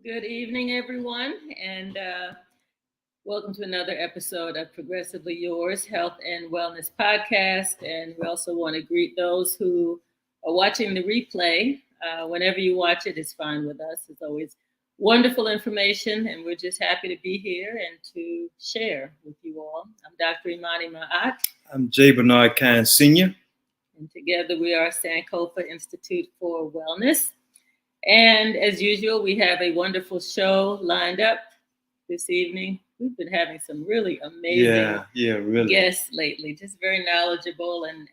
Good evening, everyone, and welcome to another episode of Progressively Yours Health and Wellness Podcast. And we also want to greet those who are watching the replay. Whenever you watch it, it's fine with us. It's always wonderful information, and we're just happy to be here and to share with you all. I'm Dr. Imani Ma'at. I'm J. Bernard Kine Sr. And together we are Sankofa Institute for Wellness. And as usual, we have a wonderful show lined up this evening. We've been having some really amazing guests lately, just very knowledgeable and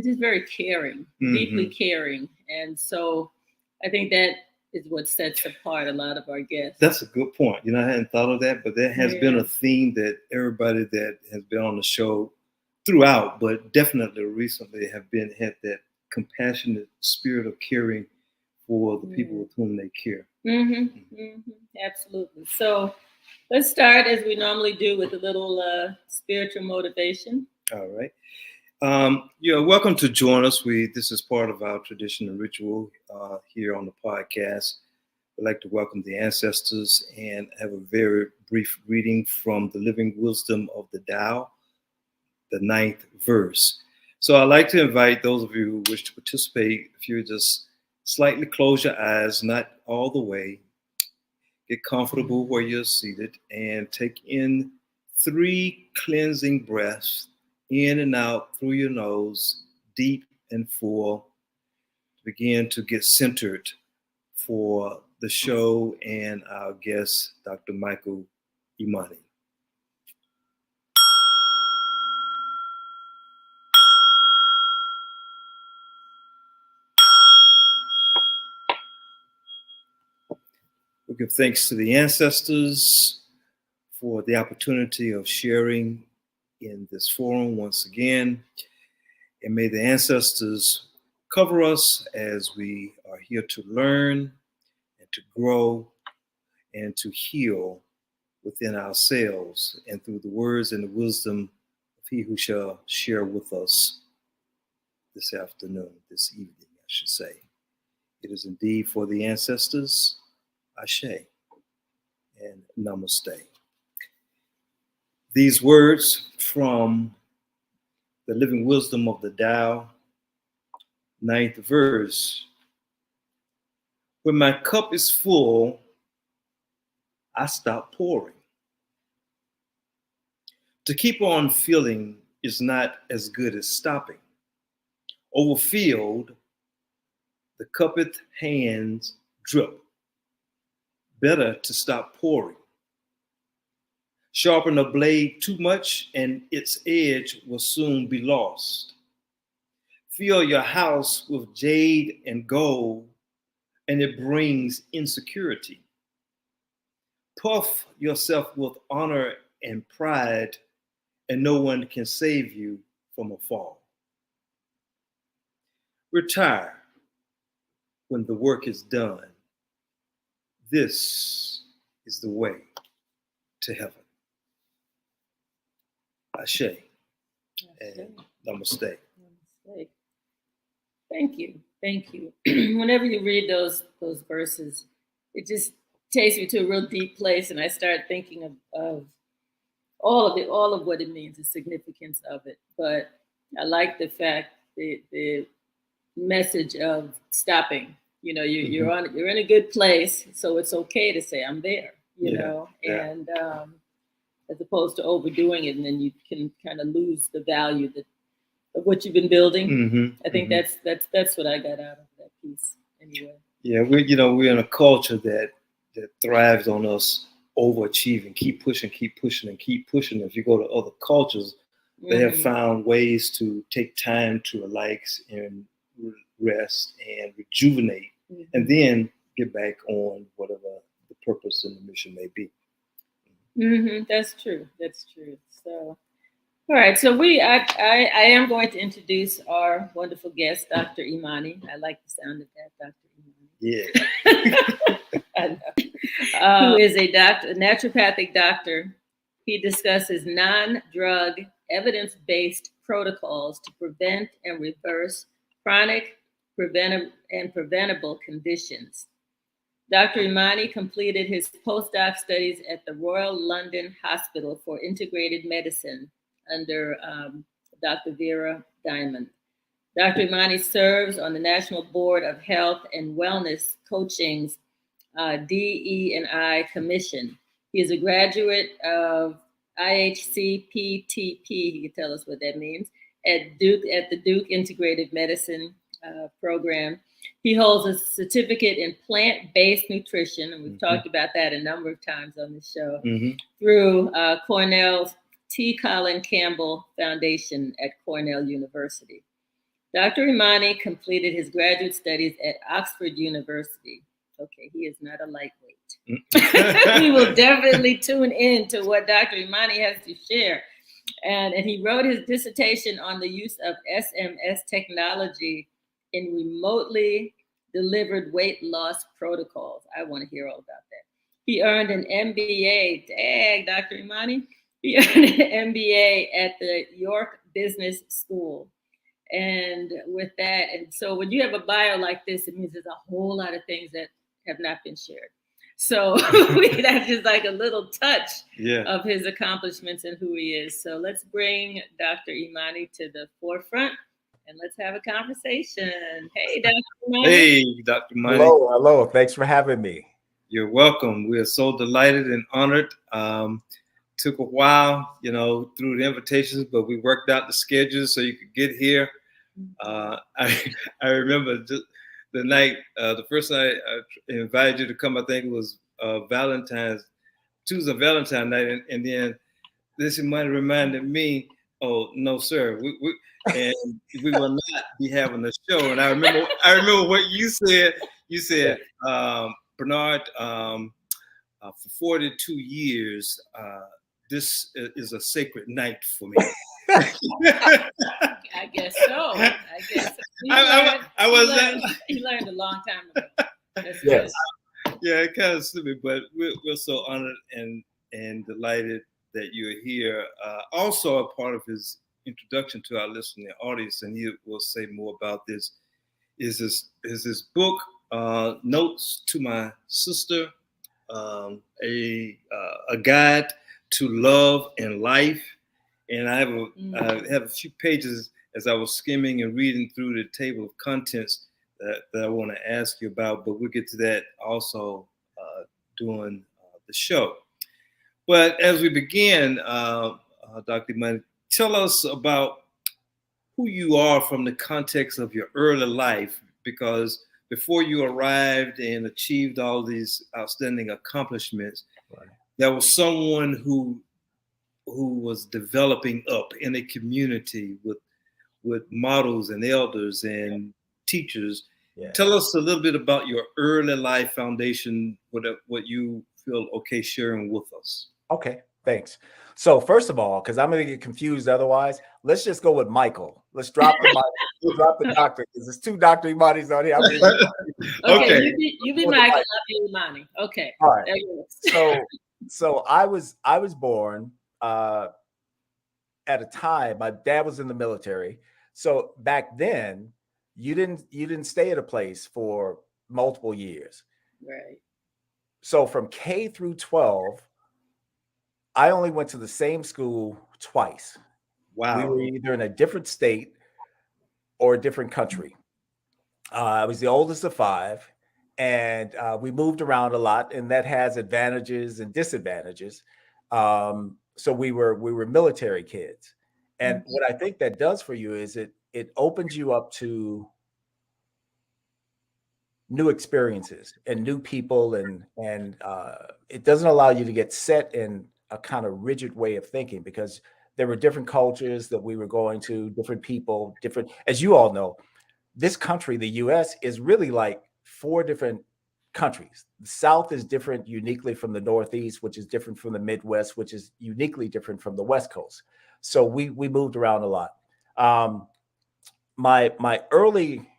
just very caring, deeply caring. And so I think that is what sets apart a lot of our guests. That's a good point. I hadn't thought of that, but there has been a theme that everybody that has been on the show throughout, but definitely recently had that compassionate spirit of caring for the people with whom they care. Absolutely. So let's start as we normally do with a little spiritual motivation. All right. Welcome to join us. This is part of our tradition and ritual here on the podcast. We'd like to welcome the ancestors and have a very brief reading from the Living Wisdom of the Tao, the 9th verse. So I'd like to invite those of you who wish to participate, if you just slightly close your eyes, not all the way. Get comfortable where you're seated and take in 3 cleansing breaths in and out through your nose, deep and full. Begin to get centered for the show and our guest, Dr. Michael Imani. We give thanks to the ancestors for the opportunity of sharing in this forum once again. And may the ancestors cover us as we are here to learn and to grow and to heal within ourselves and through the words and the wisdom of he who shall share with us this afternoon, this evening, I should say. It is indeed for the ancestors. Ashe and Namaste. These words from the Living Wisdom of the Tao, 9th verse. When my cup is full, I stop pouring. To keep on filling is not as good as stopping. Overfilled, the cupped hands drip. Better to stop pouring. Sharpen a blade too much and its edge will soon be lost. Fill your house with jade and gold and it brings insecurity. Puff yourself with honor and pride and no one can save you from a fall. Retire when the work is done. This is the way to heaven. Ashe. And Namaste. Namaste. Thank you. Thank you. Whenever you read those verses, it just takes me to a real deep place, and I start thinking of all of what it means, the significance of it. But I like the fact the message of stopping. You're in a good place, so it's okay to say I'm there. And as opposed to overdoing it, and then you can kind of lose the value of what you've been building. I think that's what I got out of that piece anyway. Yeah, we're in a culture that thrives on us overachieving, keep pushing. If you go to other cultures, They have found ways to take time to relax and rest and rejuvenate, and then get back on whatever the purpose and the mission may be. That's true. That's true. So, all right. So I am going to introduce our wonderful guest, Dr. Imani. I like the sound of that, Dr. Imani. Yeah. I know. Who is a naturopathic doctor. He discusses non-drug, evidence-based protocols to prevent and reverse chronic, preventable conditions. Dr. Imani completed his postdoc studies at the Royal London Hospital for Integrated Medicine under Dr. Vera Diamond. Dr. Imani serves on the National Board of Health and Wellness Coaching's DE&I Commission. He is a graduate of IHCPTP, he can tell us what that means, at the Duke Integrative Medicine program. He holds a certificate in plant-based nutrition, and we've talked about that a number of times on the show, through Cornell's Colin Campbell Foundation at Cornell University. Dr. Imani completed his graduate studies at Oxford University. Okay, he is not a lightweight. We will definitely tune in to what Dr. Imani has to share. And he wrote his dissertation on the use of SMS technology in remotely delivered weight loss protocols. I want to hear all about that. He earned an MBA. Dang, Dr. Imani. He earned an MBA at the York Business School. And with that, and so when you have a bio like this, it means there's a whole lot of things that have not been shared. So that's just like a little touch of his accomplishments and who he is. So let's bring Dr. Imani to the forefront and let's have a conversation. Hey, Dr. Imani. Hey, Dr. Imani. Hello. Thanks for having me. You're welcome. We are so delighted and honored. Took a while, through the invitations, but we worked out the schedules so you could get here. I remember the night, the first night I invited you to come, I think it was Tuesday, Valentine's night, and then this might have reminded me, oh no, sir, we will not be having a show. And I remember what you said. You said, Bernard, for 42 years, this is a sacred night for me. I guess so. He learned a long time ago. That's yes. Good. Yeah, it kind of stupid, but we're so honored and delighted that you're here. Also, a part of his introduction to our listening audience, and he will say more about this, is his book, Notes to My Sister, a guide to love and life. And I have a few pages as I was skimming and reading through the table of contents that I want to ask you about, but we'll get to that also during the show. But as we begin, Dr. Imani, tell us about who you are from the context of your early life, because before you arrived and achieved all these outstanding accomplishments, there was someone who was developing up in a community with models and elders and teachers. Yeah. Tell us a little bit about your early life foundation, what you feel okay sharing with us. Okay, thanks. So first of all, because I'm going to get confused otherwise, let's just go with Michael. Let's drop the Michael. We'll drop the doctor, because there's two Dr. Imanis on here. Okay, you be Michael, I'll be Imani. Okay. All right. So I was born at a time, my dad was in the military. So back then, you didn't stay at a place for multiple years. Right. So from K through 12, I only went to the same school twice. Wow. We were either in a different state or a different country. I was the oldest of 5, and we moved around a lot, and that has advantages and disadvantages. So we were military kids. And what I think that does for you is it opens you up to new experiences and new people, and it doesn't allow you to get set in a kind of rigid way of thinking, because There were different cultures that we were going to, different people, different, as you all know, this country, the US, is really like 4 different countries. The South is different uniquely from the Northeast, which is different from the Midwest, which is uniquely different from the West Coast. So we moved around a lot. My early,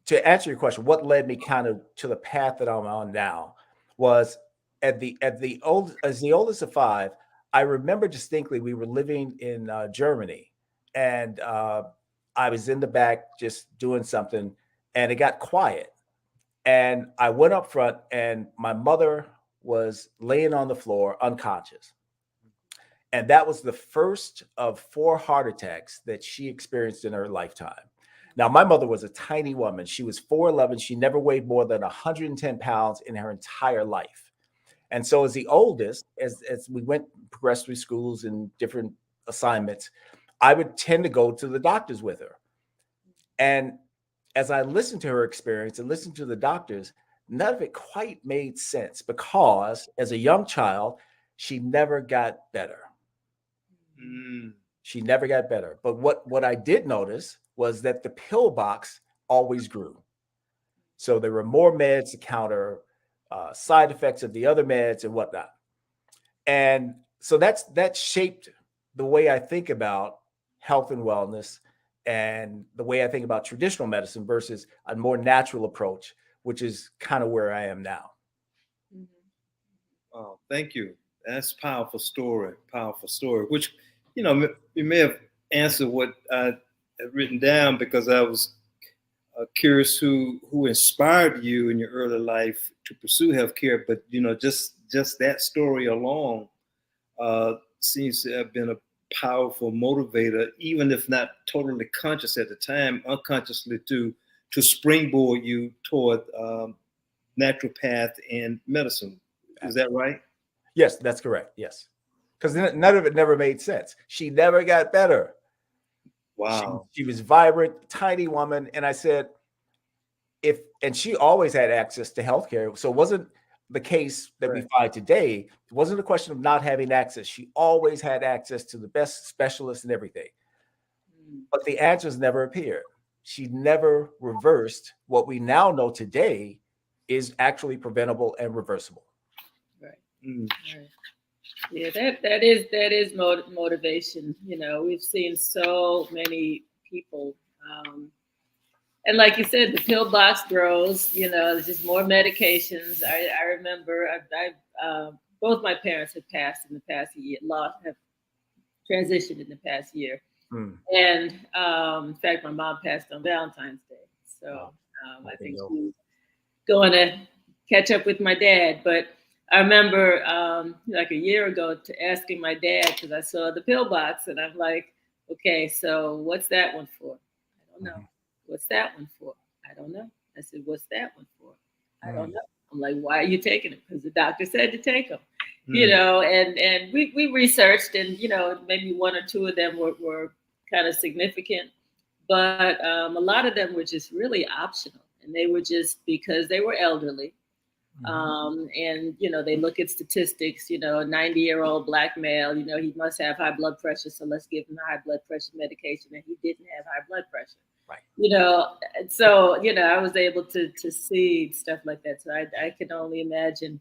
to answer your question, what led me kind of to the path that I'm on now was as the oldest of 5, I remember distinctly we were living in Germany, and I was in the back just doing something, and it got quiet. And I went up front, and my mother was laying on the floor unconscious. And that was the first of 4 heart attacks that she experienced in her lifetime. Now, my mother was a tiny woman. She was 4'11". She never weighed more than 110 pounds in her entire life. And so as the oldest, as we progressed through schools and different assignments, I would tend to go to the doctors with her. And as I listened to her experience and listened to the doctors, none of it quite made sense, because as a young child, she never got better. She never got better. But what I did notice was that the pill box always grew. So there were more meds to counter side effects of the other meds and whatnot. And so that shaped the way I think about health and wellness, and the way I think about traditional medicine versus a more natural approach, which is kind of where I am now. Oh, thank you. That's powerful story, which, you may have answered what I had written down, because I was curious who inspired you in your early life to pursue healthcare. But, just that story alone seems to have been a powerful motivator, even if not totally conscious at the time, unconsciously to springboard you toward naturopath and medicine. Is that right? Yes, that's correct. Yes. Because none of it never made sense. She never got better. Wow. She was vibrant, tiny woman. And I said, and she always had access to healthcare. So it wasn't the case that we find today. It wasn't a question of not having access. She always had access to the best specialists and everything. But the answers never appeared. She never reversed what we now know today is actually preventable and reversible. Right. Right. Yeah, that is motivation. We've seen so many people, and like you said, the pill box grows. There's just more medications. I remember both my parents had passed in the past year. Have transitioned in the past year, and in fact, my mom passed on Valentine's Day. So I think she's going to catch up with my dad, but. I remember like a year ago asking my dad, because I saw the pill box, and I'm like, okay, so what's that one for? I don't know. What's that one for? I don't know. I said, what's that one for? I don't know. I'm like, why are you taking it? Because the doctor said to take them. And we researched, and maybe 1 or 2 of them were kind of significant, but a lot of them were just really optional, and they were just because they were elderly. And they look at statistics, a 90-year-old Black male, he must have high blood pressure, so let's give him high blood pressure medication, and he didn't have high blood pressure. Right. So I was able to see stuff like that. So I can only imagine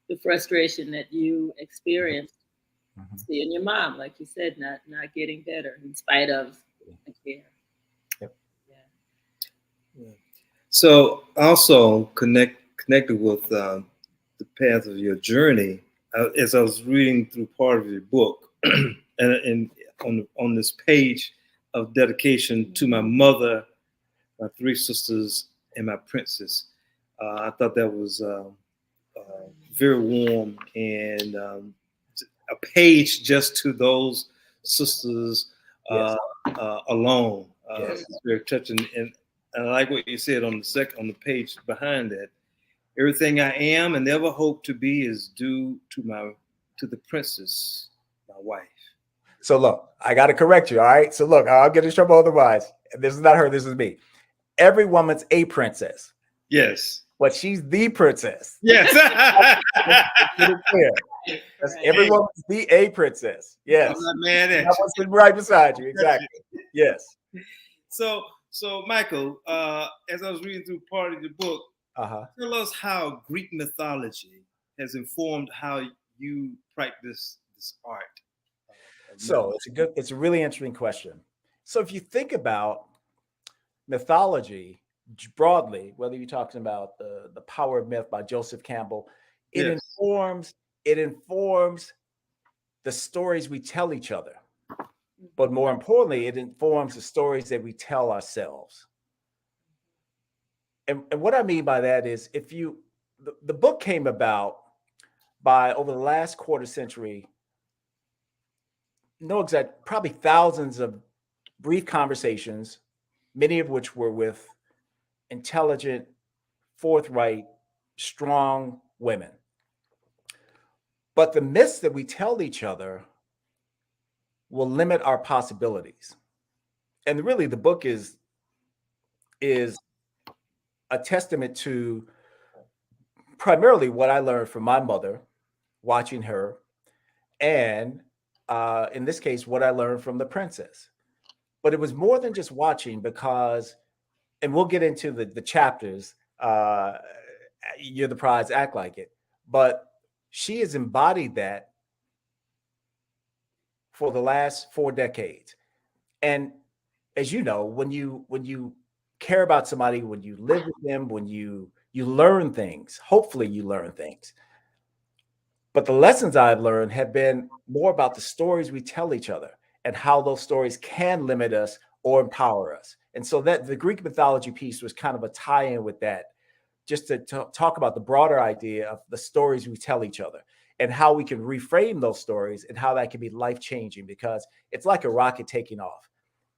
the frustration that you experienced seeing your mom, like you said, not getting better in spite of the care. Yep. Yeah. So also connected with the path of your journey, as I was reading through part of your book, and on this page of dedication to my mother, my 3 sisters, and my princess, I thought that was very warm, and a page just to those sisters alone. It's very touching, and I like what you said on the page behind that. Everything I am and ever hope to be is due to the princess, my wife. So look, I got to correct you. All right. So look, I'll get in trouble otherwise. This is not her. This is me. Every woman's a princess. Yes. But she's the princess. Yes. Because Right. everyone wants to be a princess. Yes. I'm not mad at That you. one's sitting right beside you. Exactly. Yes. So Michael, as I was reading through part of the book, tell us how Greek mythology has informed how you practice this art. So it's a really interesting question. So if you think about mythology broadly, whether you're talking about the Power of Myth by Joseph Campbell, it Yes. informs the stories we tell each other. But more importantly, it informs the stories that we tell ourselves. And what I mean by that is the book came about by over the last quarter century, probably thousands of brief conversations, many of which were with intelligent, forthright, strong women. But the myths that we tell each other will limit our possibilities. And really, the book is a testament to primarily what I learned from my mother, watching her, and in this case, what I learned from the princess. But it was more than just watching because, and we'll get into the chapters, you're the prize, act like it. But she has embodied that for the last 4 decades. And as you know, when you care about somebody, when you live with them, when you learn things, hopefully you learn things. But the lessons I've learned have been more about the stories we tell each other and how those stories can limit us or empower us. And so that the Greek mythology piece was kind of a tie-in with that, just to talk about the broader idea of the stories we tell each other and how we can reframe those stories and how that can be life-changing, because it's like a rocket taking off.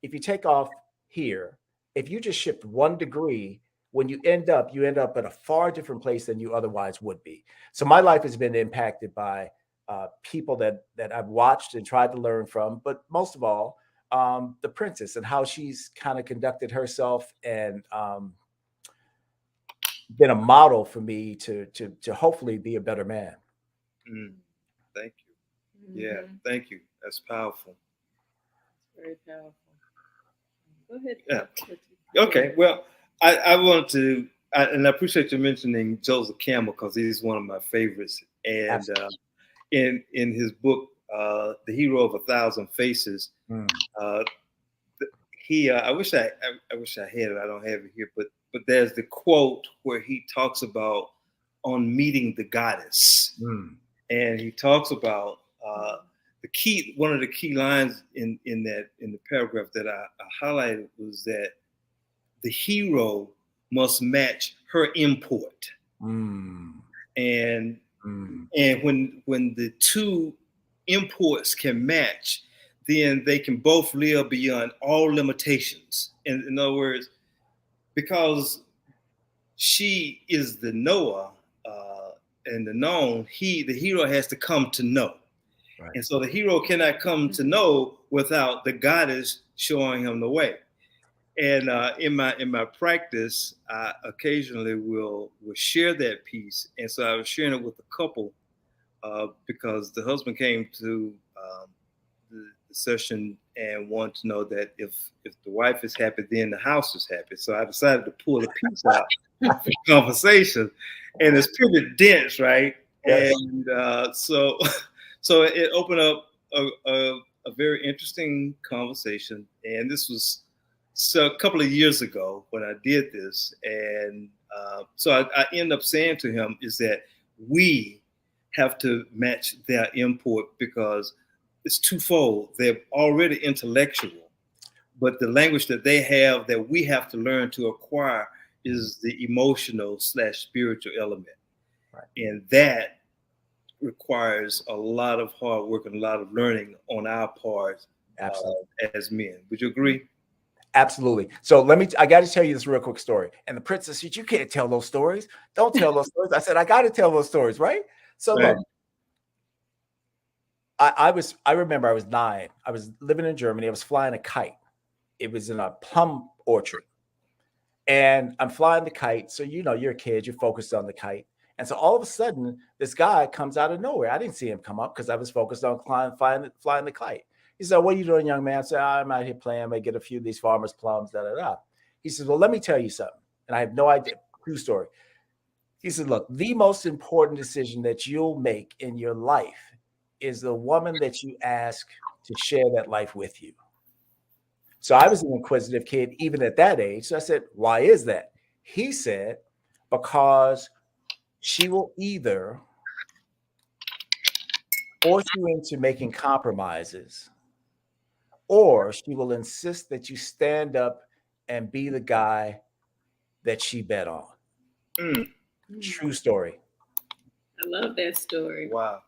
If you take off here, if you just shift 1 degree, when you end up at a far different place than you otherwise would be. So my life has been impacted by people that I've watched and tried to learn from, but most of all, the princess and how she's kind of conducted herself and been a model for me to hopefully be a better man. Thank you. Yeah, thank you. That's powerful. Very powerful. Go ahead. Yeah. Okay. Well, I want to, and I appreciate you mentioning Joseph Campbell because he's one of my favorites. And in his book, The Hero of 1,000 Faces, I wish I had it. I don't have it here, but there's the quote where he talks about on meeting the goddess, and he talks about one of the key lines in the paragraph that I highlighted was that the hero must match her import, and when the two imports can match, then they can both live beyond all limitations. In other words, because she is the knower and the known, the hero has to come to know. Right. And so the hero cannot come to know without the goddess showing him the way. And in my practice, I occasionally will share that piece. And so I was sharing it with a couple because the husband came to the session and wanted to know that if the wife is happy, then the house is happy. So I decided to pull a piece out for conversation, and it's pretty dense, right? Yes. And so it opened up a very interesting conversation. And this was a couple of years ago when I did this. And so I ended up saying to him is that we have to match their import because it's twofold. They're already intellectual, but the language that they have that we have to learn to acquire is the emotional / spiritual element. Right. And that requires a lot of hard work and a lot of learning on our part as men. Would you agree? Absolutely. So I got to tell you this real quick story. And the princess said, you can't tell those stories. Don't tell those stories. I said, I got to tell those stories, right? So look, I remember I was 9. I was living in Germany. I was flying a kite. It was in a plum orchard. And I'm flying the kite. So, you're a kid, you're focused on the kite. And so all of a sudden, this guy comes out of nowhere. I didn't see him come up because I was focused on flying the kite. He said, "What are you doing, young man?" I said, "I'm out here playing. I may get a few of these farmers' plums, da, da, da." He says, "Well, let me tell you something." And I have no idea. True story. He said, "Look, the most important decision that you'll make in your life is the woman that you ask to share that life with you." So I was an inquisitive kid, even at that age. So I said, "Why is that?" He said, "Because she will either force you into making compromises, or she will insist that you stand up and be the guy that she bet on." True story. I love that story. Wow.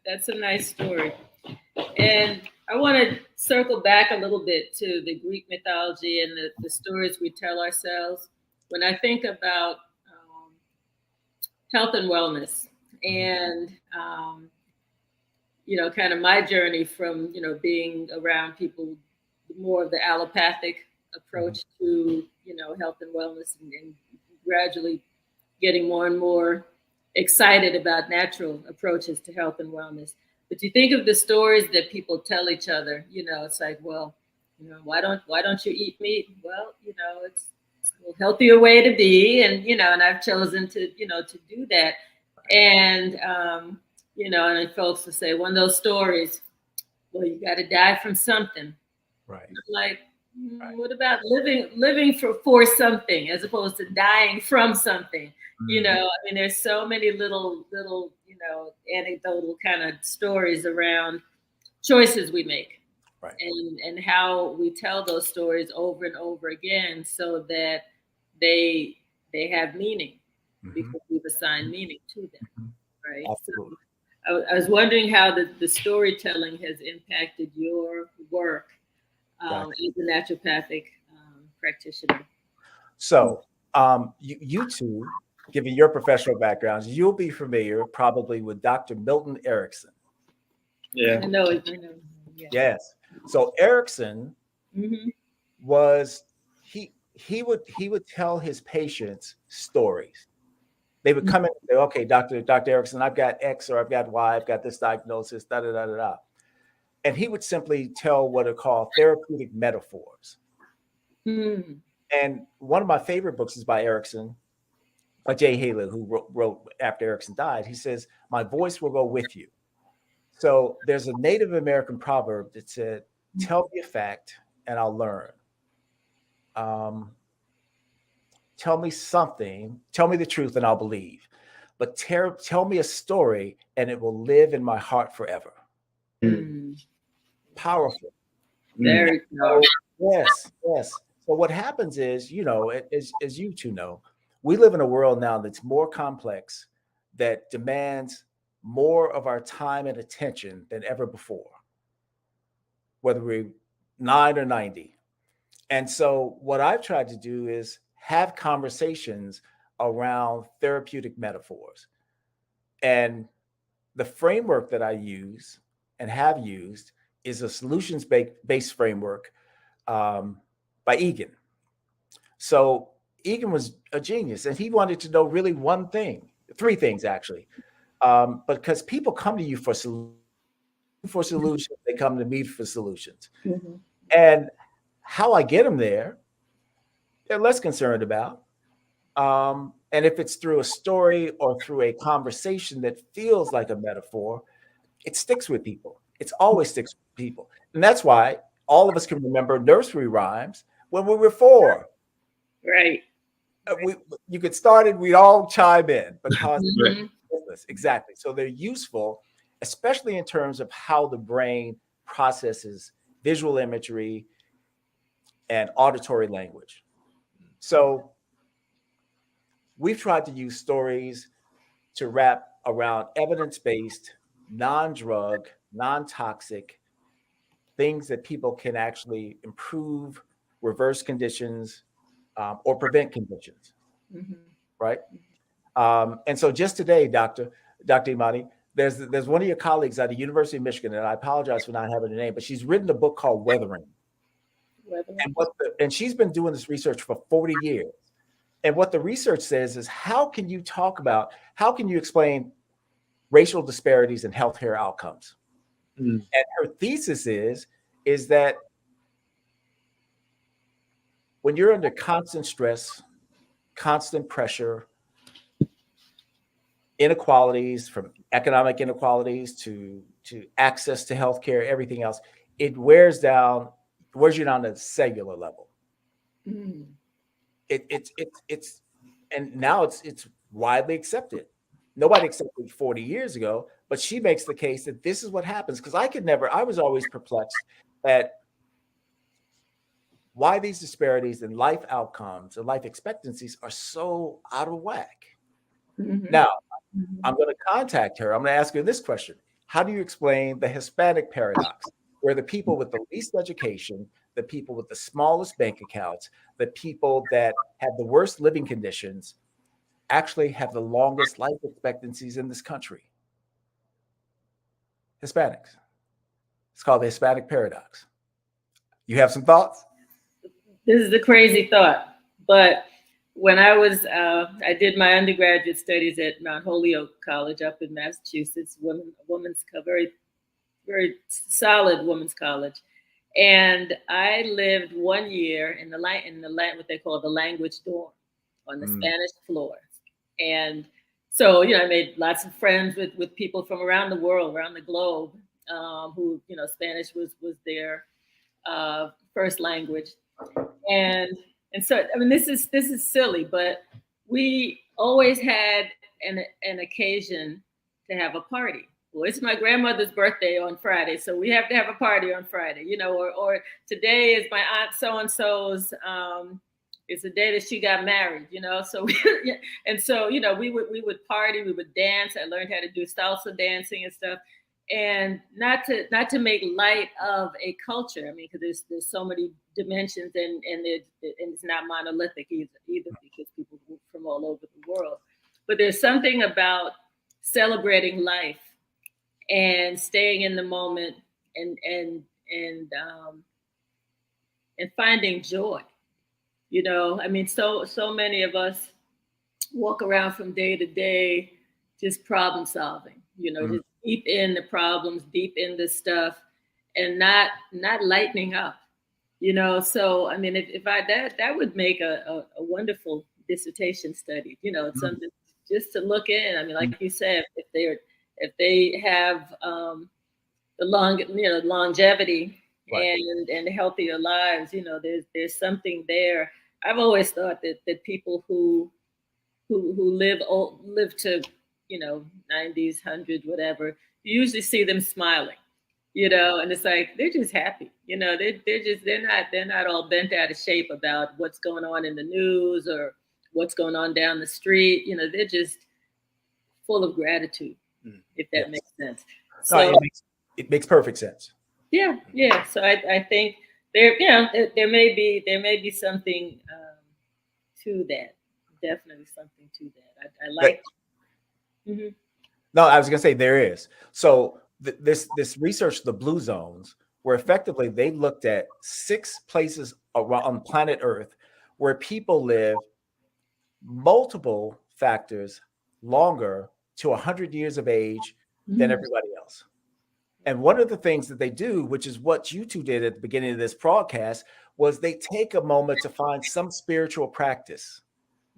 That's a nice story. And I want to circle back a little bit to the Greek mythology and the stories we tell ourselves. When I think about health and wellness and, kind of my journey from, being around people, more of the allopathic approach to, health and wellness and gradually getting more and more excited about natural approaches to health and wellness. But you think of the stories that people tell each other, it's like, well, why don't you eat meat? Well, it's a healthier way to be. And I've chosen to do that. And, and then folks will say, one of those stories, well, you got to die from something. Right. Like, what about living for something as opposed to dying from something? There's so many little, anecdotal kind of stories around choices we make, right, and how we tell those stories over and over again so that they have meaning because we've assigned meaning to them, right? Absolutely. So I was wondering how the storytelling has impacted your work as a naturopathic practitioner. So you two, given your professional backgrounds, you'll be familiar probably with Dr. Milton Erickson. Yeah. I know. Yeah. Yes. So Erickson was he would tell his patients stories. They would come in and say, "Okay, Dr. Erickson, I've got X or I've got Y, I've got this diagnosis, da da da da da." And he would simply tell what are called therapeutic metaphors. And one of my favorite books is by Erickson, by Jay Haley, who wrote after Erickson died. He says, "My voice will go with you." So there's a Native American proverb that said, "Tell me a fact and I'll learn. Tell me something, tell me the truth and I'll believe. But tell me a story and it will live in my heart forever." Powerful. Very powerful. Yes. So what happens is, as you two know, we live in a world now that's more complex, that demands more of our time and attention than ever before, whether we're 9 or 90. And so what I've tried to do is have conversations around therapeutic metaphors. And the framework that I use and have used is a solutions-based framework by Egan. So Egan was a genius, and he wanted to know really one thing, three things actually, because people come to you for solutions, they come to me for solutions. And how I get them there, they're less concerned about. And if it's through a story or through a conversation that feels like a metaphor, it sticks with people. It's always sticks with people. And that's why all of us can remember nursery rhymes when we were 4. Right. You get started, we'd all chime in because exactly. So they're useful, especially in terms of how the brain processes visual imagery and auditory language. So we've tried to use stories to wrap around evidence-based, non-drug, non-toxic things that people can actually improve, reverse conditions, or prevent conditions, right? And so just today, Dr. Imani, there's one of your colleagues at the University of Michigan, and I apologize for not having the name, but she's written a book called Weathering. And she's been doing this research for 40 years. And what the research says is, how can you explain racial disparities in healthcare outcomes? And her thesis is that when you're under constant stress, constant pressure, inequalities, from economic inequalities to access to healthcare, everything else, it wears you down at a cellular level. Mm. It's and now it's widely accepted. Nobody accepted it 40 years ago, but she makes the case that this is what happens. Because I was always perplexed at why these disparities in life outcomes and life expectancies are so out of whack. Mm-hmm. Now, Mm-hmm. I'm going to contact her. I'm going to ask her this question. How do you explain the Hispanic paradox, where the people with the least education, the people with the smallest bank accounts, the people that have the worst living conditions actually have the longest life expectancies in this country? Hispanics. It's called the Hispanic paradox. You have some thoughts? This is a crazy thought, but when I did my undergraduate studies at Mount Holyoke College up in Massachusetts, very, very solid women's college. And I lived 1 year in the what they call the language dorm on the Spanish floor. And so, I made lots of friends with people from around the world, around the globe, who, Spanish was their first language. And so, I mean, this is silly, but we always had an occasion to have a party. Well, it's my grandmother's birthday on Friday, so we have to have a party on Friday, or today is my aunt so-and-so's, it's the day that she got married, so we would party, we would dance. I learned how to do salsa dancing and stuff. And not to make light of a culture. I mean, because there's so many dimensions, and it's not monolithic either, because people move from all over the world. But there's something about celebrating life and staying in the moment and finding joy. I mean, so many of us walk around from day to day just problem solving. Just deep in the problems, deep in the stuff, and not lightening up. So I mean, if that would make a wonderful dissertation study. It's something just to look in. I mean, like you said, if they have the longevity, right, and healthier lives, there's something there. I've always thought that people who live to 90s, 100s, whatever, you usually see them smiling, and it's like they're just happy, they're not all bent out of shape about what's going on in the news or what's going on down the street. They're just full of gratitude, if that makes sense. So it makes perfect sense. Yeah. So I think there may be something to that. Definitely something to that. I like. Mm-hmm. No, I was going to say there is. So this research, the blue zones, where effectively they looked at 6 places on planet Earth where people live multiple factors longer to 100 years of age than everybody else. And one of the things that they do, which is what you two did at the beginning of this broadcast, was they take a moment to find some spiritual practice.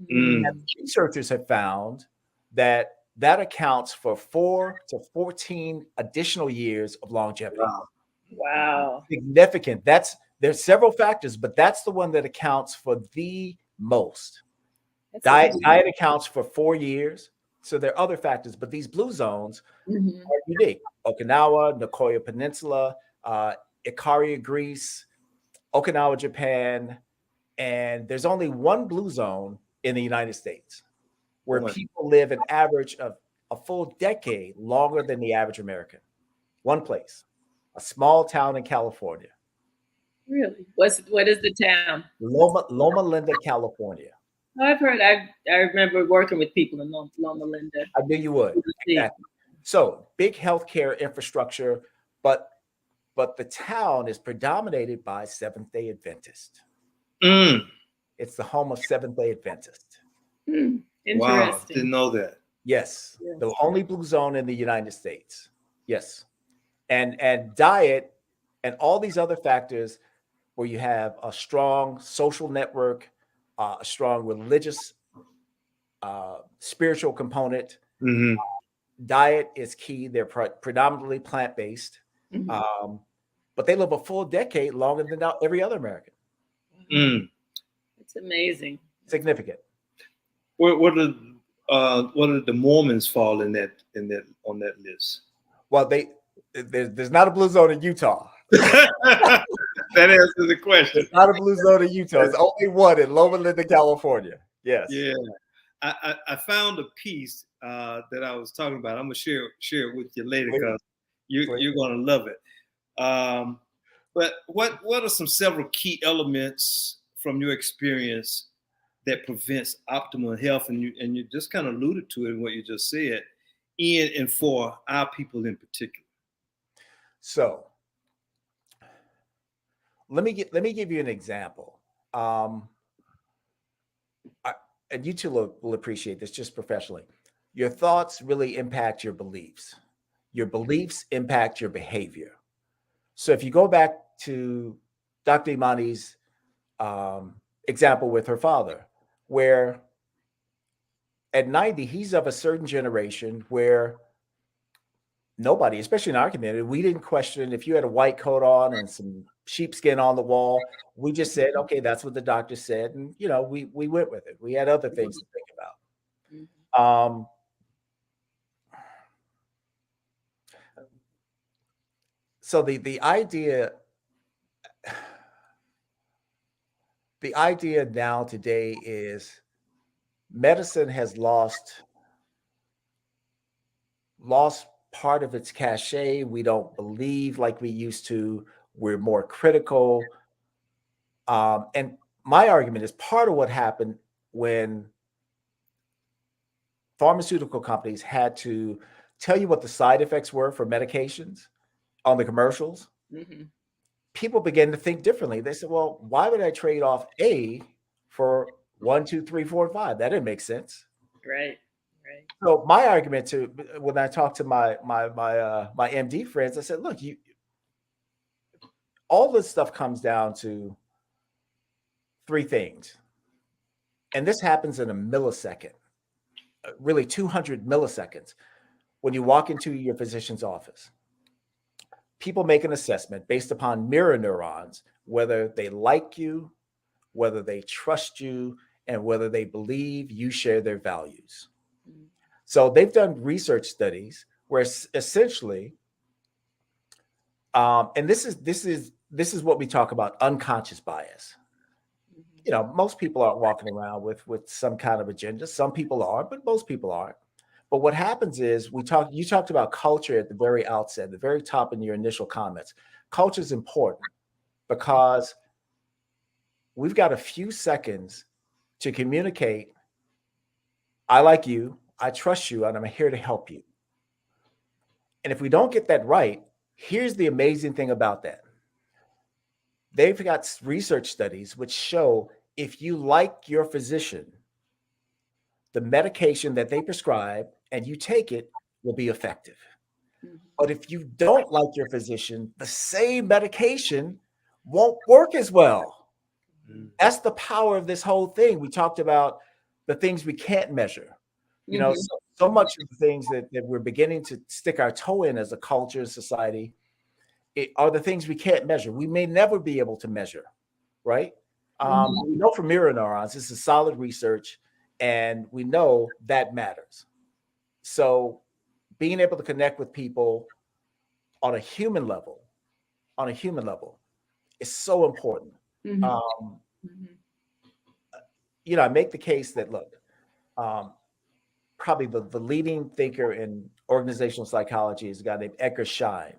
And researchers have found that accounts for 4 to 14 additional years of longevity. Wow. Significant. There's several factors, but that's the one that accounts for the most. Diet accounts for 4 years. So there are other factors, but these blue zones are unique. Okinawa, Nicoya Peninsula, Ikaria, Greece, Okinawa, Japan, and there's only one blue zone in the United States where people live an average of a full decade longer than the average American. One place, a small town in California. Really? What is the town? Loma Linda, California. I've heard. I remember working with people in Loma Linda. I knew you would. Exactly. So big healthcare infrastructure, but the town is predominated by Seventh-day Adventists. It's the home of Seventh-day Adventists. Interesting. Wow, didn't know that. Yes, Yes. the only blue zone in the United States. Yes, and diet and all these other factors where you have a strong social network, a strong religious, spiritual component. Mm-hmm. Diet is key. They're predominantly plant-based, but they live a full decade longer than every other American. It's amazing. Significant. What did the Mormons fall on that list? Well, there's not a blue zone in Utah. That answers the question. There's not a blue zone in Utah. It's only one in Loma Linda, California. Yes. Yeah. I found a piece that I was talking about. I'm gonna share it with you later because you're gonna love it. But what are several key elements from your experience that prevents optimal health? And you just kind of alluded to it in what you just said, in and for our people in particular. So let me give you an example. And you two will appreciate this just professionally. Your thoughts really impact your beliefs. Your beliefs impact your behavior. So if you go back to Dr. Imani's example with her father, where at 90, he's of a certain generation where nobody, especially in our community, we didn't question if you had a white coat on and some sheepskin on the wall. We just said, okay, that's what the doctor said. And, we went with it. We had other things to think about. So the idea now today is medicine has lost part of its cachet. We don't believe like we used to. We're more critical. And my argument is part of what happened when pharmaceutical companies had to tell you what the side effects were for medications on the commercials. People began to think differently. They said, well, why would I trade off A for 1, 2, 3, 4, and 5? That didn't make sense. Right. So my argument when I talked to my MD friends, I said, look, all this stuff comes down to 3 things. And this happens in a millisecond, really 200 milliseconds. When you walk into your physician's office, people make an assessment based upon mirror neurons, whether they like you, whether they trust you, and whether they believe you share their values. So they've done research studies where essentially, and this is what we talk about, unconscious bias. Most people aren't walking around with some kind of agenda. Some people are, but most people aren't. But what happens is you talked about culture at the very outset, the very top in your initial comments. Culture is important because we've got a few seconds to communicate. I like you, I trust you, and I'm here to help you. And if we don't get that right, here's the amazing thing about that. They've got research studies which show if you like your physician, the medication that they prescribe and you take it will be effective. But if you don't like your physician, the same medication won't work as well. That's the power of this whole thing. We talked about the things we can't measure. So much of the things that we're beginning to stick our toe in as a culture, society, are the things we can't measure. We may never be able to measure, right? We know from mirror neurons, this is solid research, and we know that matters. So being able to connect with people on a human level is so important. I make the case that, look, probably the leading thinker in organizational psychology is a guy named Edgar Schein.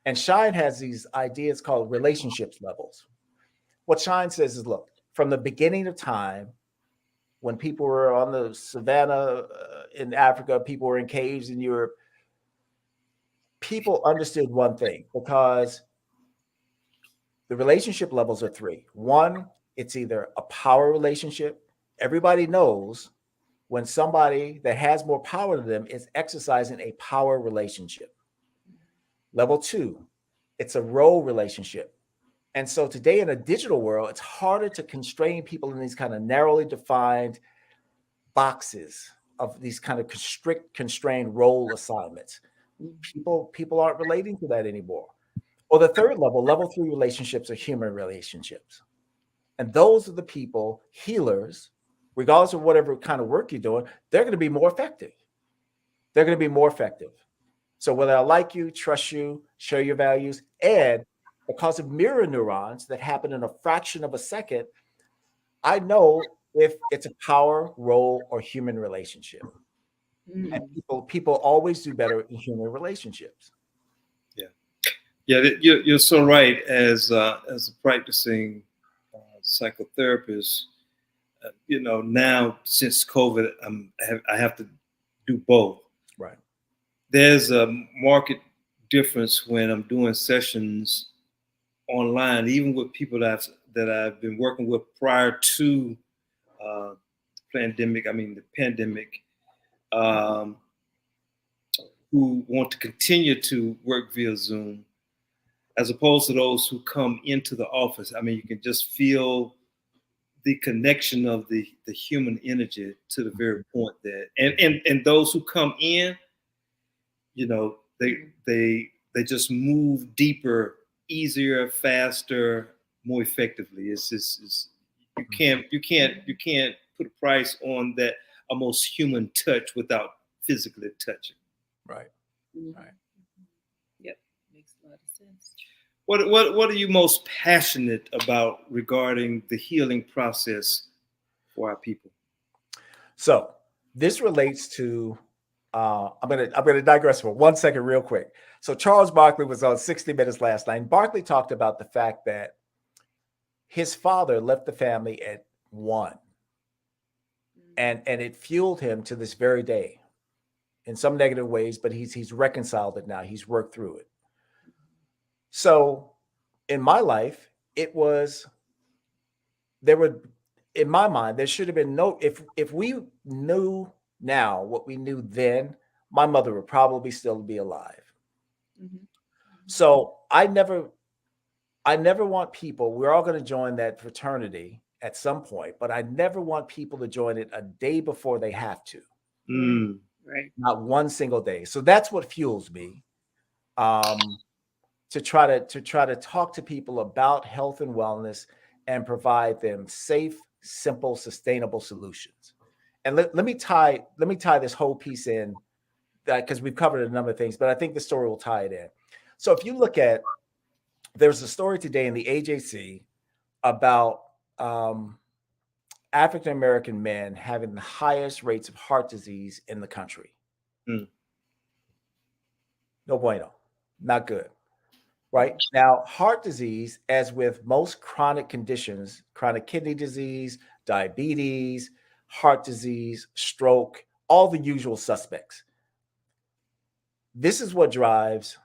And Schein has these ideas called relationships levels. What Schein says is, look, from the beginning of time, when people were on the savannah in Africa, people were in caves in Europe, people understood one thing, because the relationship levels are 3. 1 It's either a power relationship. Everybody knows when somebody that has more power to them is exercising a power relationship. Level 2, it's a role relationship. And so today in a digital world, it's harder to constrain people in these kind of narrowly defined boxes of these kind of constrained role assignments. People aren't relating to that anymore. Or the third level, level 3 relationships are human relationships. And those are the people, healers, regardless of whatever kind of work you're doing, they're going to be more effective. They're going to be more effective. So whether I like you, trust you, share your values, and because of mirror neurons that happen in a fraction of a second, I know if it's a power, role, or human relationship. And people always do better in human relationships. Yeah, you're so right. As a practicing psychotherapist, now since COVID, I have to do both. Right. There's a market difference when I'm doing sessions online, even with people that I've been working with prior to the pandemic, who want to continue to work via Zoom, as opposed to those who come into the office. I mean, you can just feel the connection of the human energy to the very point that, and those who come in, they just move deeper, easier, faster, more effectively. You can't put a price on that almost human touch without physically touching. Right. Right. Yep. Makes a lot of sense. What are you most passionate about regarding the healing process for our people? So this relates to I'm gonna digress for 1 second real quick. So Charles Barkley was on 60 Minutes last night, and Barkley talked about the fact that his father left the family at 1, and it fueled him to this very day in some negative ways, but he's reconciled it now. He's worked through it. So in my life, in my mind, there should have been no, if we knew now what we knew then, my mother would probably still be alive. Mm-hmm. So I never want people, we're all going to join that fraternity at some point, but I never want people to join it a day before they have to. Right. Not one single day. So that's what fuels me. To try to talk to people about health and wellness and provide them safe, simple, sustainable solutions. And let me tie this whole piece in, that because we've covered a number of things, but I think the story will tie it in. So if you look at, there's a story today in the AJC about African American men having the highest rates of heart disease in the country. No bueno, not good. Right now, heart disease, as with most chronic conditions, chronic kidney disease, diabetes, heart disease, stroke, all the usual suspects. This is what drives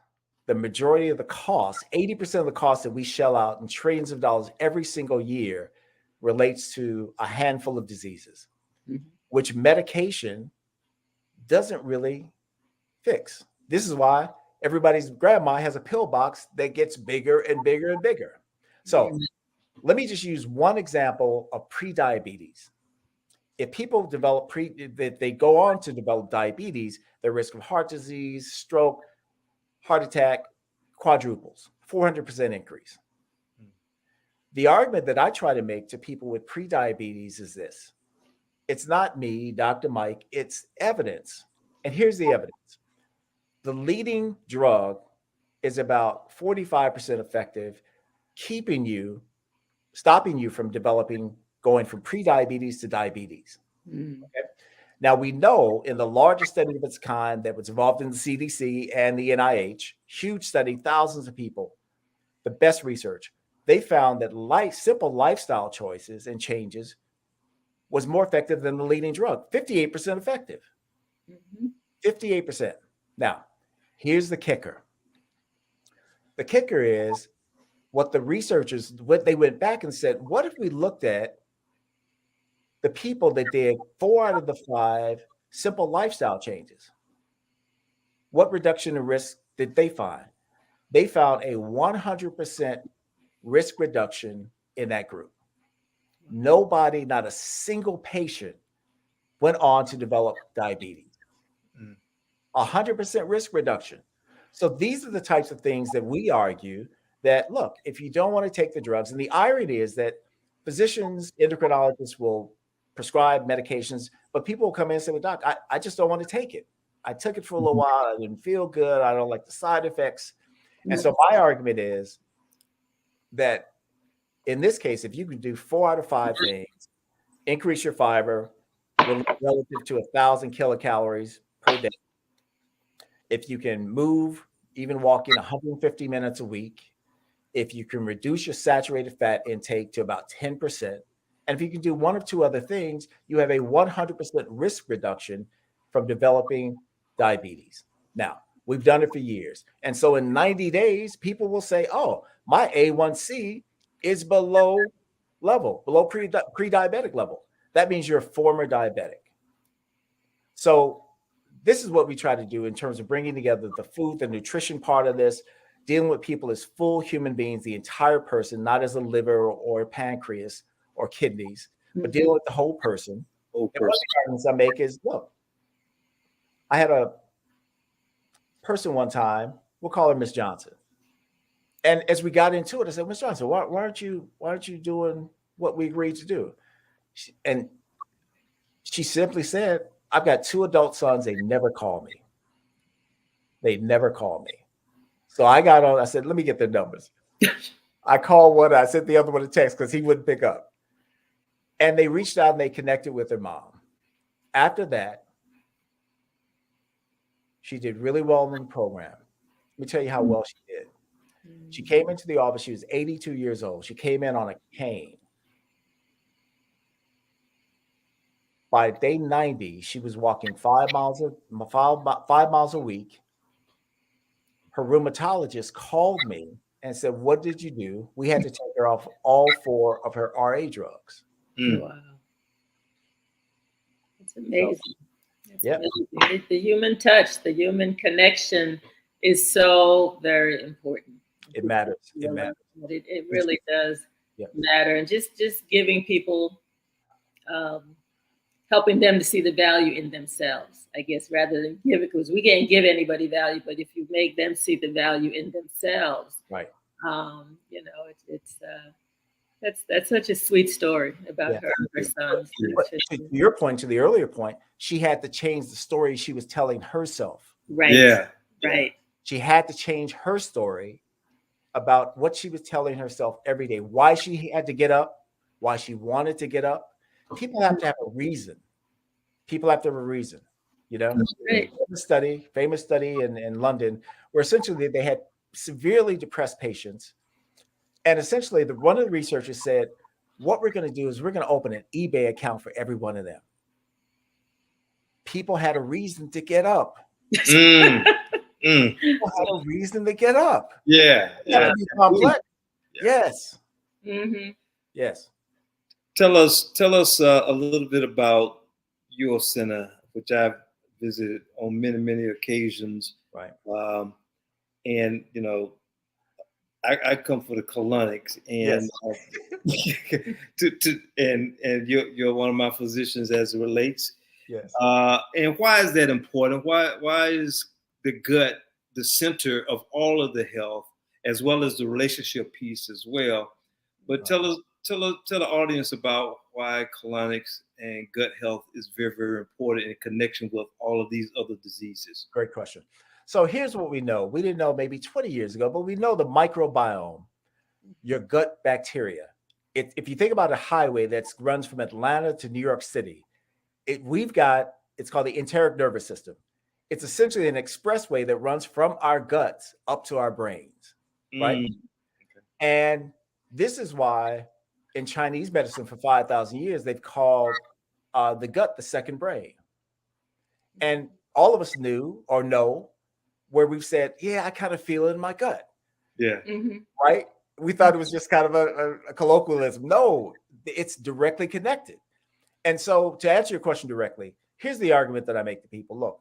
the majority of the cost. 80% of the cost that we shell out in trillions of dollars every single year relates to a handful of diseases, which medication doesn't really fix. This is why everybody's grandma has a pill box that gets bigger and bigger and bigger. So let me just use one example of prediabetes. If people develop they go on to develop diabetes, the risk of heart disease, stroke, heart attack quadruples, 400% increase. The argument that I try to make to people with prediabetes is this. It's not me, Dr. Mike, it's evidence. And here's the evidence. The leading drug is about 45% effective, stopping you from going from prediabetes to diabetes. Okay? Now, we know in the largest study of its kind that was involved in the CDC and the NIH, huge study, thousands of people, the best research, they found that simple lifestyle choices and changes was more effective than the leading drug, 58% effective. 58%. Now, here's the kicker. The kicker is what the researchers, what they went back and said, what if we looked at the people that did 4 out of the 5 simple lifestyle changes? What reduction in risk did they find? They found a 100% risk reduction in that group. Nobody, not a single patient, went on to develop diabetes. 100% risk reduction. So these are the types of things that we argue that, look, if you don't want to take the drugs, and the irony is that physicians, endocrinologists will prescribe medications, but people will come in and say, well, doc, I just don't want to take it. I took it for a little while. I didn't feel good. I don't like the side effects. And so my argument is that in this case, if you can do 4 out of 5 things, increase your fiber relative to 1,000 kilocalories per day. If you can move, even walking 150 minutes a week, if you can reduce your saturated fat intake to about 10%, and if you can do 1 or 2 other things, you have a 100% risk reduction from developing diabetes. Now, we've done it for years. And so in 90 days, people will say, oh, my A1C is below level, below pre-diabetic level. That means you're a former diabetic. So this is what we try to do in terms of bringing together the food, the nutrition part of this, dealing with people as full human beings, the entire person, not as a liver or a pancreas or kidneys, but dealing with the whole person. And one of the arguments I make is, look, I had a person one time, we'll call her Miss Johnson. And as we got into it, I said, Miss Johnson, why aren't you doing what we agreed to do? And she simply said, I've got 2 adult sons. They never call me. They never call me. So I got on, I said, let me get their numbers. I called one, I sent the other one a text because he wouldn't pick up. And they reached out and they connected with their mom. After that, she did really well in the program. Let me tell you how well she did. She came into the office. She was 82 years old. She came in on a cane. By day 90, she was walking 5 miles a week. Her rheumatologist called me and said, what did you do? We had to take her off all 4 of her RA drugs. Wow. It's amazing. Yeah. The human touch, the human connection is so very important. It matters. It matters. It really does matter. And just giving people, helping them to see the value in themselves, I guess, rather than give it, because we can't give anybody value, but if you make them see the value in themselves, right? That's such a sweet story about her and her sons. To your point, to the earlier point, she had to change the story she was telling herself. Right. Yeah. Right. She had to change her story about what she was telling herself every day, why she had to get up, why she wanted to get up. People have to have a reason. People have to have a reason, you know. Right. Famous study in London, where essentially they had severely depressed patients. And essentially one of the researchers said, what we're going to do is we're going to open an eBay account for every one of them. People had a reason to get up. People had a reason to get up. Yeah. Complex. Yes. Mm-hmm. Yes. Tell us a little bit about your center, which I've visited on many occasions. Right. And I come for the colonics, and and you're one of my physicians as it relates. Yes. And why is that important? Why is the gut the center of all of the health, as well as the relationship piece as well? But tell the audience about why colonics and gut health is very important in connection with all of these other diseases. Great question. So here's what we know. We didn't know maybe 20 years ago, but we know the microbiome, your gut bacteria. If you think about a highway that runs from Atlanta to New York City, it's called the enteric nervous system. It's essentially an expressway that runs from our guts up to our brains, right? Okay. And this is why in Chinese medicine for 5,000 years, they've called the gut the second brain. And all of us knew or know where we've said, yeah, I kind of feel it in my gut. Yeah. Mm-hmm. Right? We thought it was just kind of a colloquialism. No, it's directly connected. And so to answer your question directly, here's the argument that I make to people. Look,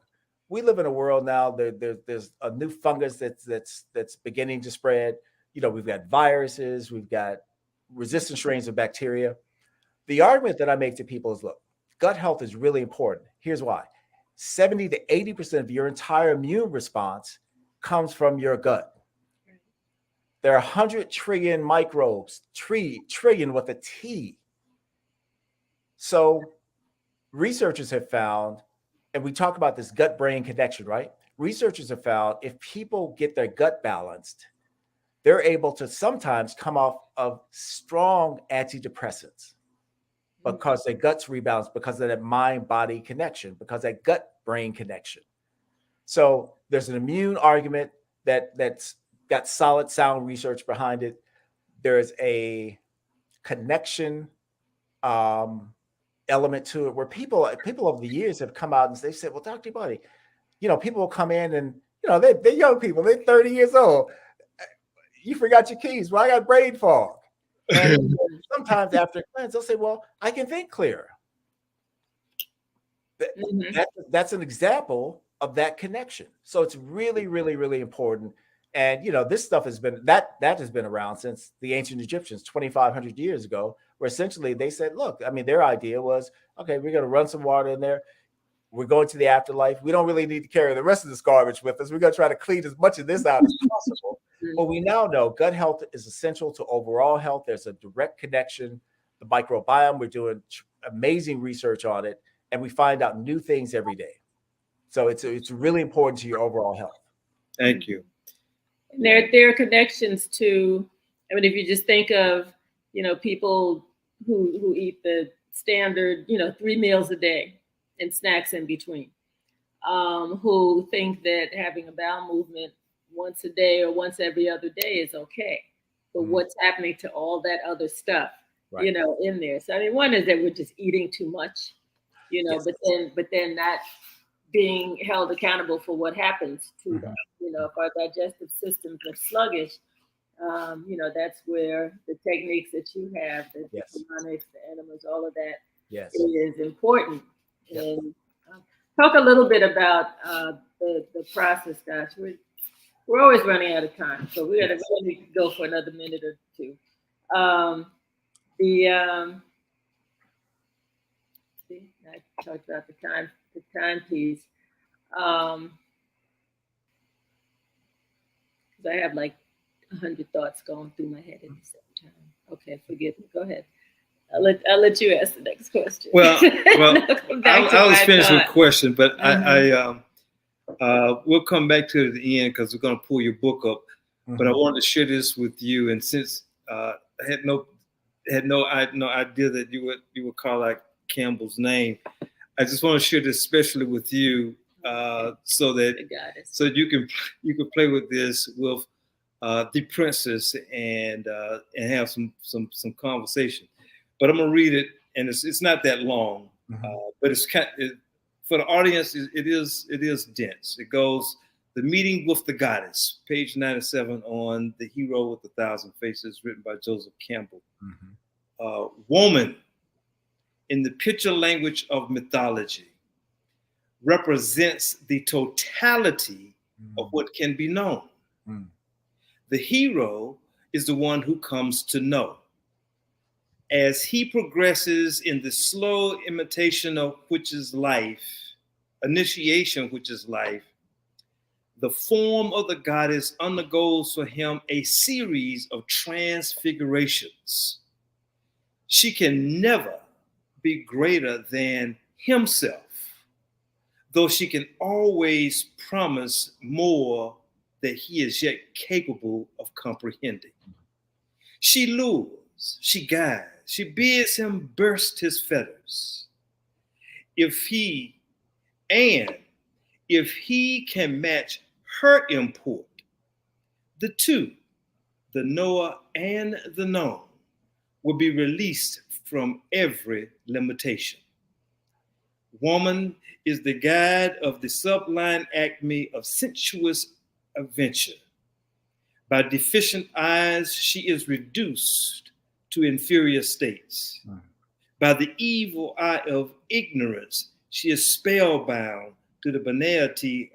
we live in a world now, there's a new fungus that's beginning to spread. We've got viruses, we've got resistant strains of bacteria. The argument that I make to people is, look, gut health is really important. Here's why. 70 to 80% of your entire immune response comes from your gut. There are 100 trillion microbes, trillion with a T. So researchers have found, and we talk about this gut-brain connection, right? Researchers have found if people get their gut balanced, they're able to sometimes come off of strong antidepressants because their guts rebalance, because of that mind-body connection, because that gut-brain connection. So there's an immune argument that's got solid, sound research behind it. There's a connection element to it where people over the years have come out and they said, well, Dr. Imani, people will come in and, they're young people, they're 30 years old. You forgot your keys. Well, I got brain fog. And sometimes after a cleanse, they'll say, well, I can think clearer. That's an example of that connection. So it's really, really, really important. And, this stuff has been, that has been around since the ancient Egyptians, 2,500 years ago, where essentially they said, look, their idea was, okay, we're going to run some water in there. We're going to the afterlife. We don't really need to carry the rest of this garbage with us. We're going to try to clean as much of this out as possible. But we now know gut health is essential to overall health. There's a direct connection. The microbiome, we're doing amazing research on it, and we find out new things every day. So it's really important to your overall health. Thank you. And there are connections to, if you just think of, people who eat the standard, 3 meals a day and snacks in between, who think that having a bowel movement once a day or once every other day is okay. But what's happening to all that other stuff, right, in there? So, one is that we're just eating too much, yes, but then not being held accountable for what happens to them. If our digestive systems are sluggish, that's where the techniques that you have, the colonics, the enemas, all of that is important. Yep. And talk a little bit about the process, guys. We're always running out of time, so we got to really go for another minute or two. I talked about the timepiece. I have like 100 thoughts going through my head at the same time. Okay, forgive me. Go ahead. I'll let you ask the next question. Well, I was finished with the question, but we'll come back to it at the end because we're going to pull your book up. But I wanted to share this with you, and since I had no idea that you would call out Campbell's name, I just want to share this especially with you, so you can play with this with the princess and have some conversation. But I'm gonna read it, and it's not that long, but it's for the audience. It is dense. It goes: The Meeting with the Goddess, page 97 on The Hero with 1,000 Faces, written by Joseph Campbell. Woman, in the picture language of mythology, represents the totality of what can be known. The hero is the one who comes to know. As he progresses in the slow imitation of which is life, initiation which is life, the form of the goddess undergoes for him a series of transfigurations. She can never be greater than himself, though she can always promise more that he is yet capable of comprehending. She lures, she guides, she bids him burst his fetters. If he can match her import, the two, the knower and the known, will be released from every limitation. Woman is the guide of the sublime acme of sensuous adventure, By deficient eyes, she is reduced to inferior states. By the evil eye of ignorance, she is spellbound to the banality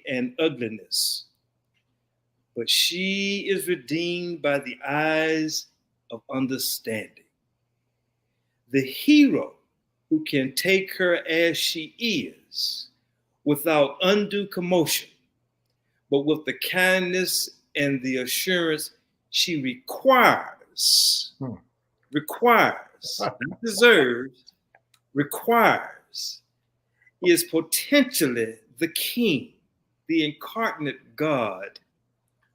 and ugliness. But she is redeemed by the eyes of understanding. The hero who can take her as she is, without undue commotion, but with the kindness and the assurance she requires, not deserves, requires, is potentially the king, the incarnate God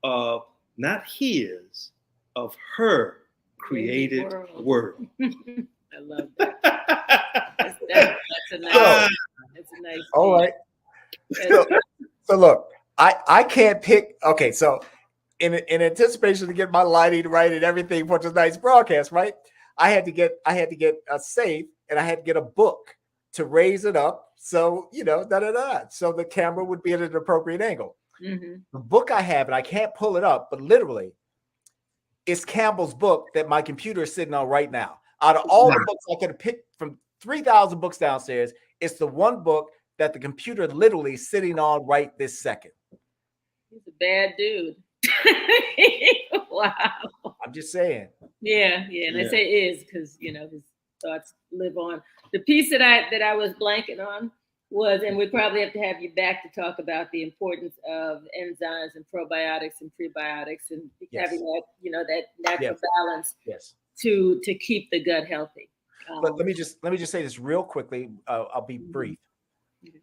of not his, of her created world. I love that. That's a nice all right. So look, I can't pick. Okay, so in anticipation to get my lighting right and everything for tonight's broadcast, right? I had to get a safe and I had to get a book to raise it up. So, so the camera would be at an appropriate angle. Mm-hmm. The book I have, and I can't pull it up, but literally it's Campbell's book that my computer is sitting on right now. Out of all the books I could have picked from 3,000 books downstairs, it's the one book that the computer literally is sitting on right this second. He's a bad dude. Wow. I'm just saying. Yeah. And I say is because his thoughts live on. The piece that I was blanking on was, and we probably have to have you back to talk about the importance of enzymes and probiotics and prebiotics and having that that natural balance to keep the gut healthy. But let me just say this real quickly. I'll be brief.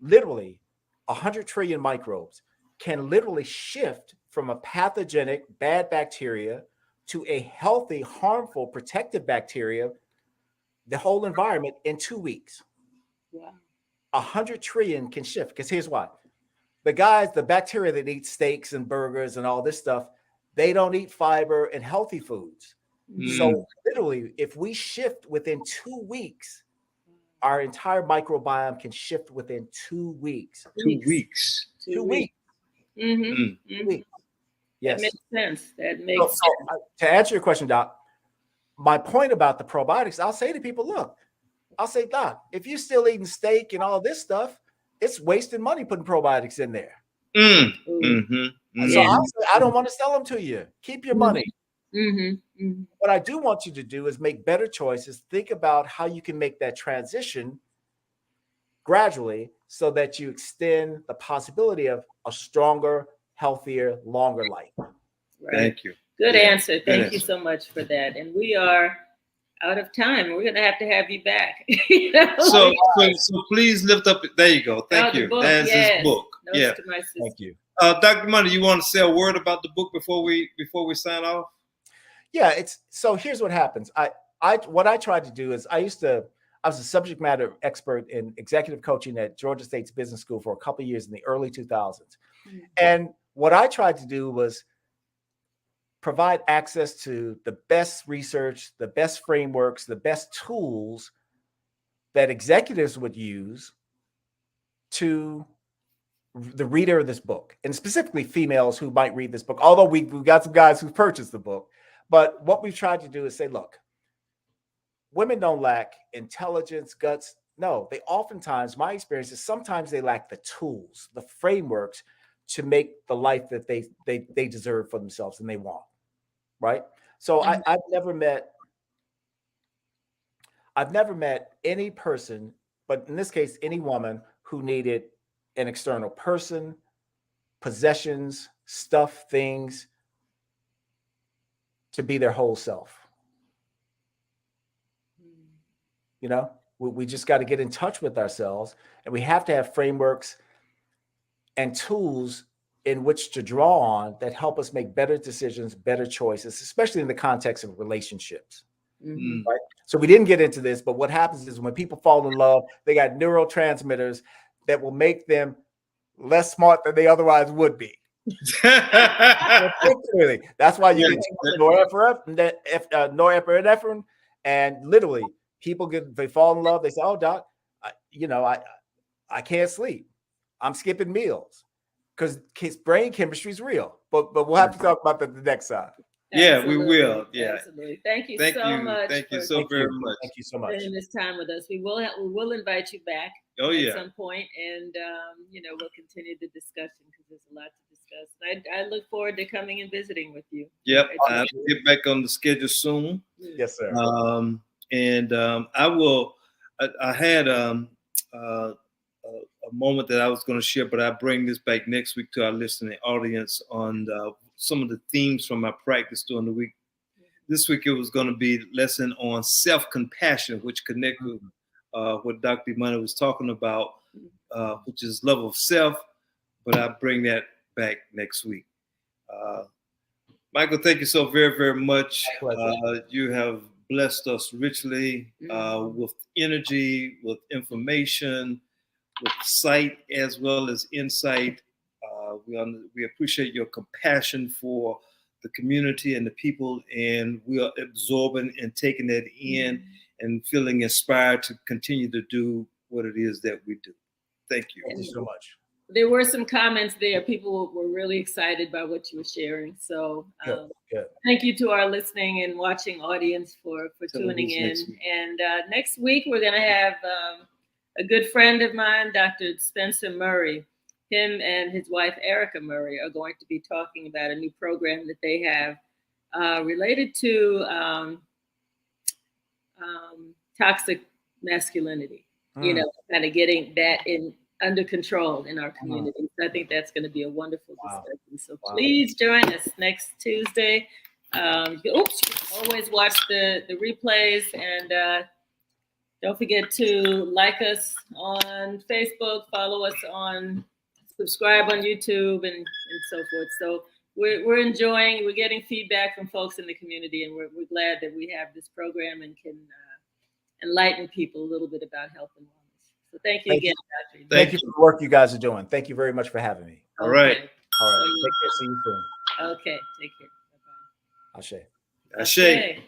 Literally, 100 trillion microbes can literally shift from a pathogenic bad bacteria to a healthy, harmful, protective bacteria, the whole environment in 2 weeks. Wow. 100 trillion can shift, because here's why. The bacteria that eat steaks and burgers and all this stuff, they don't eat fiber and healthy foods. So literally, if we shift within 2 weeks, our entire microbiome can shift within 2 weeks. 2 weeks. 2 weeks. Mm-hmm. 2 weeks. Yes. That makes sense. So, to answer your question, Doc, my point about the probiotics, I'll say to people, look, Doc, if you're still eating steak and all this stuff, it's wasting money putting probiotics in there. So I don't want to sell them to you. Keep your money. What I do want you to do is make better choices. Think about how you can make that transition gradually so that you extend the possibility of a stronger, healthier, longer life. Right. Thank you. Good answer. Thank you so much for that. And we are out of time. We're going to have you back. So please lift up. There you go. Thank you. That's his book. Thank you. Dr. Imani, you want to say a word about the book before we sign off? Yeah, so here's what happens. What I tried to do is I was a subject matter expert in executive coaching at Georgia State's business school for a couple of years in the early 2000s. And what I tried to do was provide access to the best research, the best frameworks, the best tools that executives would use to the reader of this book, and specifically females who might read this book, although we've got some guys who purchased the book. But what we've tried to do is say, look, women don't lack intelligence, guts. No, they oftentimes, my experience is sometimes they lack the tools, the frameworks to make the life that they deserve for themselves and they want, right? So I've never met any person, but in this case, any woman who needed an external person, possessions, stuff, things to be their whole self. We just got to get in touch with ourselves, and we have to have frameworks and tools in which to draw on that help us make better decisions, better choices, especially in the context of relationships. Right? So we didn't get into this, but what happens is when people fall in love, they got neurotransmitters that will make them less smart than they otherwise would be. That's why you get norepinephrine, and literally they fall in love. They say, "Oh, doc, I can't sleep. I'm skipping meals because brain chemistry is real. but we'll have to talk about that the next time. Yeah, we will. Yeah. Absolutely. Thank you Thank so you. much. Thank you for so very much. Thank you so much. spending this time with us. We will invite you back Oh, at yeah. some point, and we'll continue the discussion because there's a lot to discuss. And I look forward to coming and visiting with you. Yep. I'll get back on the schedule soon. Yes, sir. I will. I had a moment that I was going to share, but I bring this back next week to our listening audience on some of the themes from my practice during the week. This week it was going to be lesson on self-compassion, which connected with what Dr. Imani was talking about, which is love of self. But I bring that back next week. Michael, thank you so very, very much. You have blessed us richly with energy, with information, with sight as well as insight. We appreciate your compassion for the community and the people, and we are absorbing and taking that in and feeling inspired to continue to do what it is that we do. Thank you. Thank you so much. There were some comments there. People were really excited by what you were sharing. So thank you to our listening and watching audience for tuning in. And next week, we're going to have a good friend of mine, Dr. Spencer Murray. Him and his wife, Erica Murray, are going to be talking about a new program that they have related to toxic masculinity, kind of getting that under control in our community. So I think that's going to be a wonderful discussion. So please join us next Tuesday. Always watch the replays, and don't forget to like us on Facebook, follow us subscribe on YouTube, and so forth. So we're getting feedback from folks in the community, and we're glad that we have this program and can enlighten people a little bit about health and wellness. So thank you again, Dr. Thank you for the work you guys are doing. Thank you very much for having me. All right. Take care. See you soon. Okay. Take care. Bye-bye. Ashe. Ashe.